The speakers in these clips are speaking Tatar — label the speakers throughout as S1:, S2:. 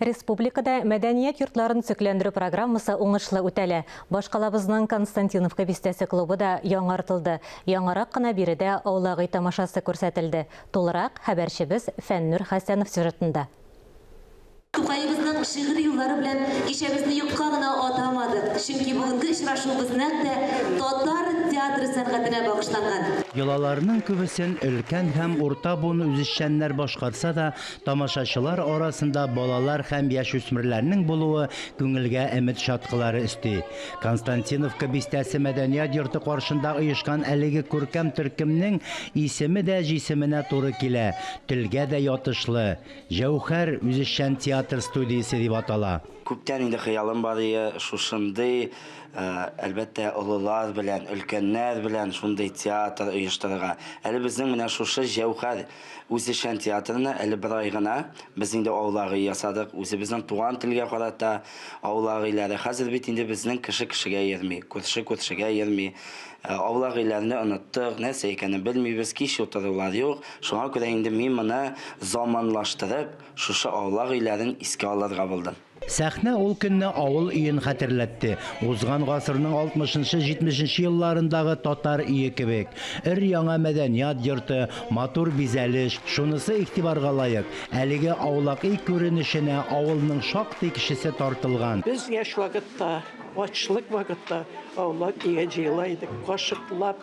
S1: Республикада мәдәният йортларын төзекләндерү программасы уңышлы үтәлә. Башкалабызның Константиновка бистәсе клубы да яңартылды. Яңарак кына биредә аулагый тамашасы күрсәтелде. Тулырак хәбәрчебез Фәннүр Хәсәнов сюжетында.
S2: Тукайыбызның шигъри юллары белән кичәбезне юкка гына атамадык. Чөнки бүгенге очрашуыбыз нәкъ татар театры сәнгатенә багышланган.
S3: Йолаларның күбесен өлкән һәм урта буын үзешчәннәр башкарса да, тамашачылар арасында балалар һәм яшүсмерләрнең булуы күңелгә өмет шаткылары өсти. Константиновка бистәсе мәдәният йорты каршында оешкан әлеге күркәм төркемнең исеме дә җисеменә туры килә. Телгә дә ятышлы. Җәүһәр үзешчән театр студиясе дип атала.
S4: Күптән инде хыялым бар иде, шушындый, әлбәттә, олылар белән, өлкәннәр белән шундый театр оештырырга. Әле безнең менә шушы Җәүһәр үзешчән театрны әле бер ай гына без инде аулагы ясадык. Үзебезнең туган телгә карата аулагылары. Хәзер бит инде безнең кеше кешегә йөрми, күрше күршегә йөрми. Аулагыларны оныттык, нәрсә икәнен белмибез, кич утырулар юк. Шуңа күрә инде мин моны заманлаштырып, шушы аулагыларын искә алырга булдым.
S3: Сәхнә ул көнне авыл өен хәтерләтте. Узган гасырның 60-70 елларындагы татар өе кебек. Өр-яңа мәдәният йорты, матур бизәлеш, шунысы игътибарга лаек. Әлеге аулак өй күренешенә авылның шактый кешесе тартылган.
S5: Без яшь вакытта, ачлык вакытта аулак өйгә җыелайдык, кашыклап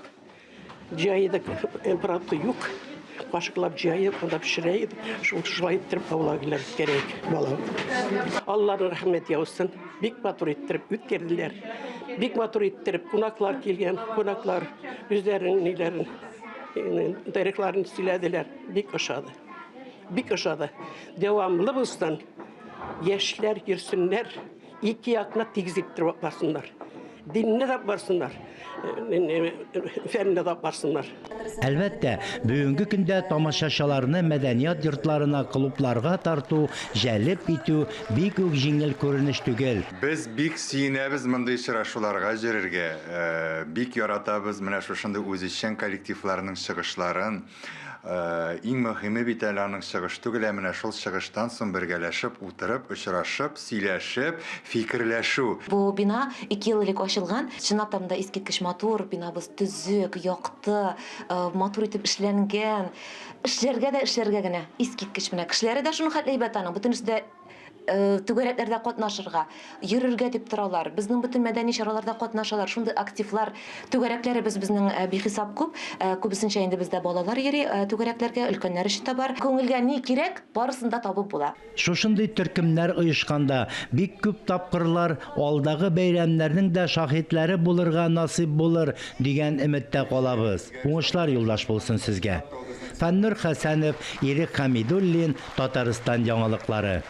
S5: җыйдык, правда юк. Кашыклап җыйып, анда пешерәйдек. Шулай итеп аулагылар кирәк бала. Аллаһ рәхмәт яусын. Бик матур итеп үткәрделәр. Бик матур итеп кунаклар килгән, кунаклар үзләренең ниләрен, дәрекләрен сөйләделәр. Бик ошады. Бик ошады. Дәвамлы булсын. Яшьләр йөрсеннәр, ике якны тигез итеп барсыннар. Динне дә барсыннар. Фәнне дә барсыннар.
S3: Әлбәттә, бүгенге көндә тамашачыларны мәдәният йортларына, клубларга тарту, җәлеп итү бик үк җиңел күренеш түгел.
S6: Без бик сөенәбез мондый очрашуларга җөрергә. Бик яратабыз менә шушындый үзешчән коллективларның чыгышларын. Иң мөһиме бит аларның чыгыш түгел, менә шул чыгыштан соң бергәләшеп, утырып, очрашып, сөйләшеп, фикерләшү.
S2: Бу бина 2 ел элек ачылган. Чынлап та искиткеч матур, бинабыз төзек, якты, матур итеп эшләнгән. Эшләргә генә искиткеч менә. Кешеләре дә шуны хәтле әйбәт аның. Бөтенесе түгәрәкләрдә катнашырга, йөрергә дип торалар. Безнең бөтен мәдәни чараларда катнашалар. Шундый активлар, түгәрәкләребез безнең бихисап күп. Күбесенчә инде бездә балалар йөри, түгәрәкләргә, өлкәннәр өчен дә бар. Күңелгә ни кирәк, барысын да табып була.
S3: Шушындый төркемнәр оешканда бик күп тапкырлар алдагы бәйрәмнәрнең дә шаһитләре булырга насыйп булыр дигән өметтә калабыз. Уңышлар юлдаш булсын сезгә. Фәннүр Хәсәнов, Ирек Хәмидуллин, Татарстан яңалыклары.